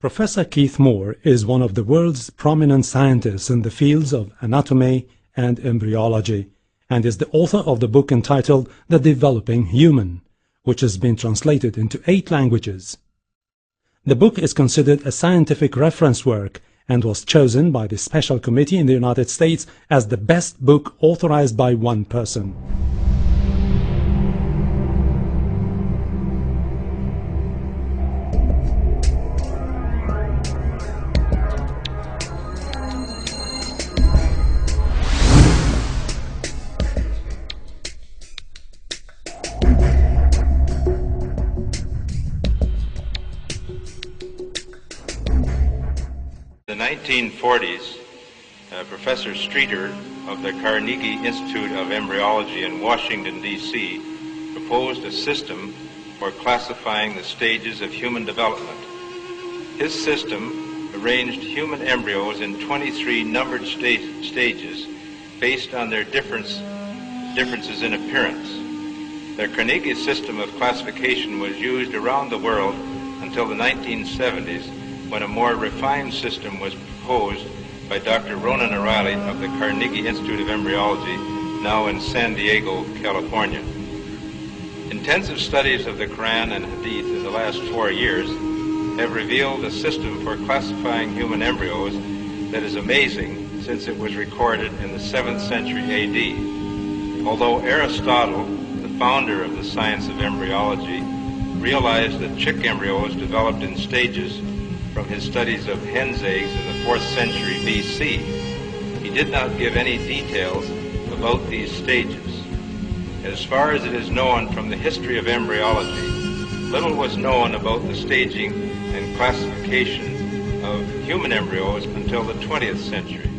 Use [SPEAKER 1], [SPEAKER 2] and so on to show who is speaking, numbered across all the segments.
[SPEAKER 1] Professor Keith Moore is one of the world's prominent scientists in the fields of anatomy and embryology, and is the author of the book entitled The Developing Human, which has been translated into 8 languages. The book is considered a scientific reference work and was chosen by the Special Committee in the United States as the best book authorized by one person.
[SPEAKER 2] In the 1940s, Professor Streeter of the Carnegie Institute of Embryology in Washington, D.C. proposed a system for classifying the stages of human development. His system arranged human embryos in 23 numbered stages based on their differences in appearance. The Carnegie system of classification was used around the world until the 1970s, when a more refined system was proposed by Dr. Ronan O'Reilly of the Carnegie Institute of Embryology, now in San Diego, California. Intensive studies of the Quran and Hadith in the last 4 years have revealed a system for classifying human embryos that is amazing, since it was recorded in the 7th century A.D. Although Aristotle, the founder of the science of embryology, realized that chick embryos developed in stages from his studies of hen's eggs in the 4th century B.C., he did not give any details about these stages. As far as it is known from the history of embryology, little was known about the staging and classification of human embryos until the 20th century.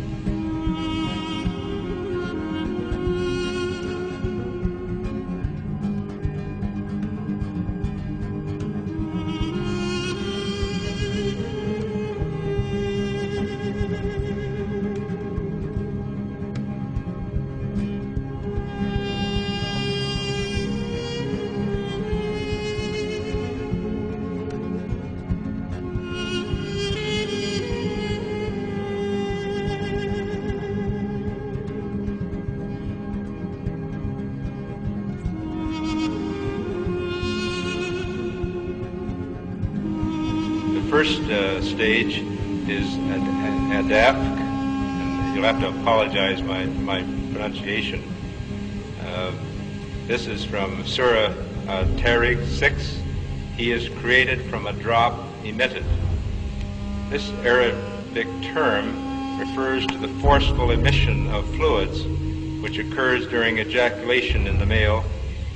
[SPEAKER 2] The first stage is adapt, and you'll have to apologize my pronunciation. This is from Surah Tariq 6. He is created from a drop emitted. This Arabic term refers to the forceful emission of fluids which occurs during ejaculation in the male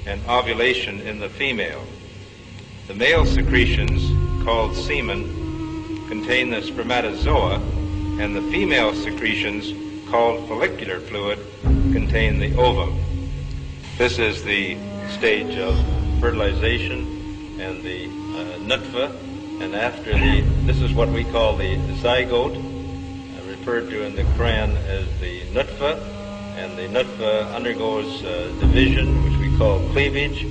[SPEAKER 2] and ovulation in the female. The male secretions, called semen, contain the spermatozoa, and the female secretions, called follicular fluid, contain the ovum. This is the stage of fertilization and the nutfa, and after this is what we call the zygote, referred to in the Quran as the nutfa, and the nutfa undergoes division, which we call cleavage,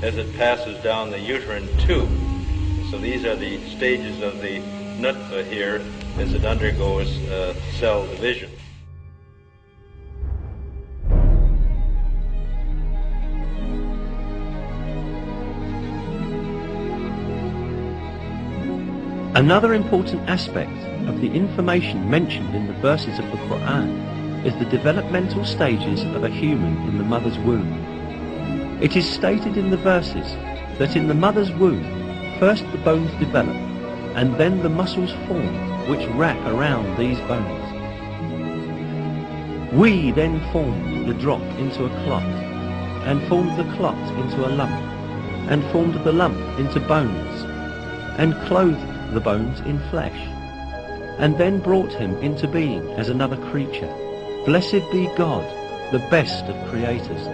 [SPEAKER 2] as it passes down the uterine tube. So these are the stages of the nutfa here as it undergoes cell division.
[SPEAKER 3] Another important aspect of the information mentioned in the verses of the Quran is the developmental stages of a human in the mother's womb. It is stated in the verses that in the mother's womb, first the bones develop, and then the muscles form which wrap around these bones. We then formed the drop into a clot, and formed the clot into a lump, and formed the lump into bones, and clothed the bones in flesh, and then brought him into being as another creature. Blessed be God, the best of creators.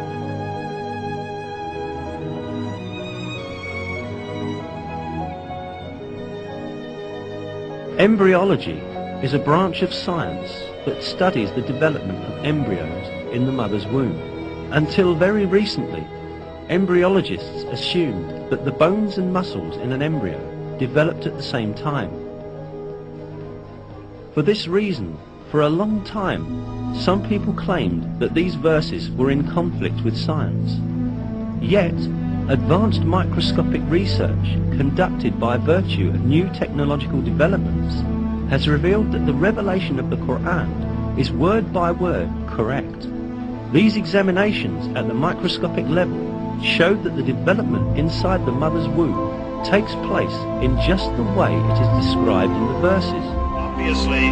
[SPEAKER 3] Embryology is a branch of science that studies the development of embryos in the mother's womb. Until very recently, embryologists assumed that the bones and muscles in an embryo developed at the same time. For this reason, for a long time, some people claimed that these verses were in conflict with science. Yet, advanced microscopic research conducted by virtue of new technological developments has revealed that the revelation of the Quran is word by word correct. These examinations at the microscopic level showed that the development inside the mother's womb takes place in just the way it is described in the verses.
[SPEAKER 4] Obviously,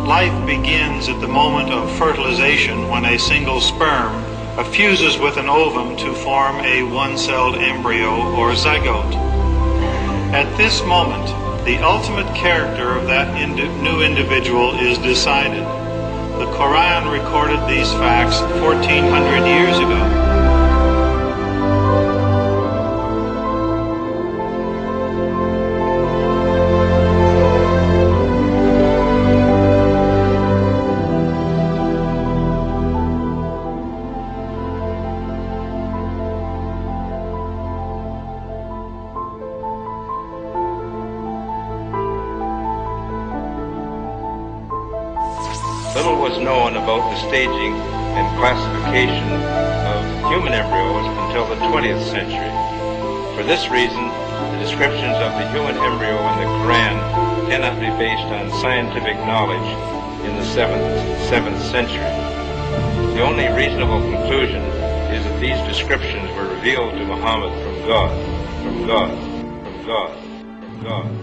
[SPEAKER 4] life begins at the moment of fertilization when a single sperm fuses with an ovum to form a one-celled embryo or zygote. At this moment, the ultimate character of that new individual is decided. The Quran recorded these facts 1400 years ago.
[SPEAKER 2] Little was known about the staging and classification of human embryos until the 20th century. For this reason, the descriptions of the human embryo in the Quran cannot be based on scientific knowledge in the 7th century. The only reasonable conclusion is that these descriptions were revealed to Muhammad from God, from God, from God, from God.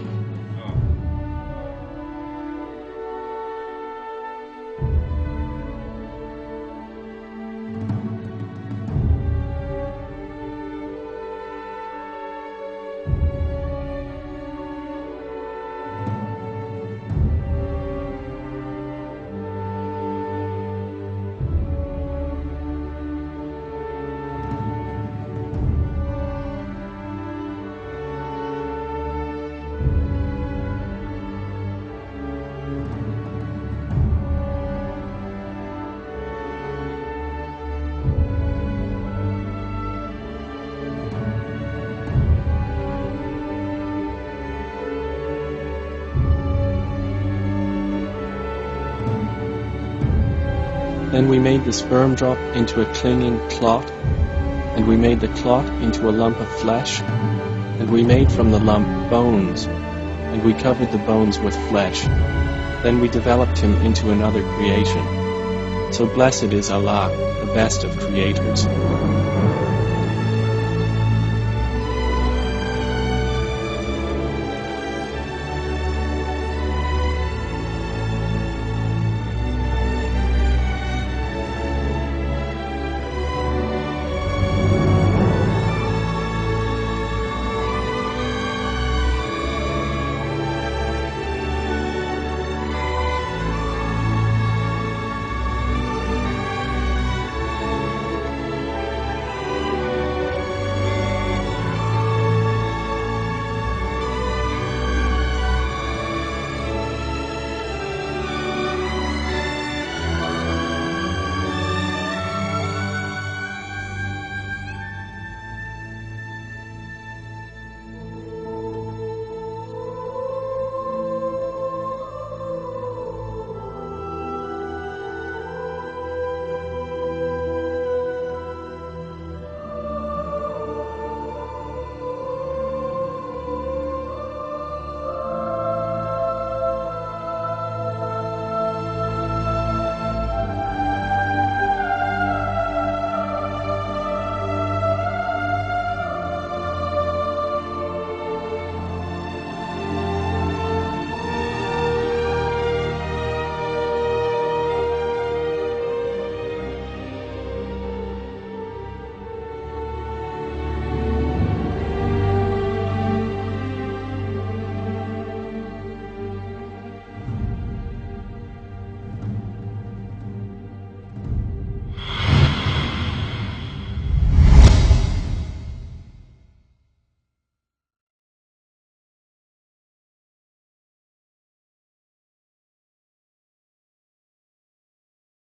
[SPEAKER 5] Then we made the sperm drop into a clinging clot, and we made the clot into a lump of flesh, and we made from the lump bones, and we covered the bones with flesh. Then we developed him into another creation. So blessed is Allah, the best of creators.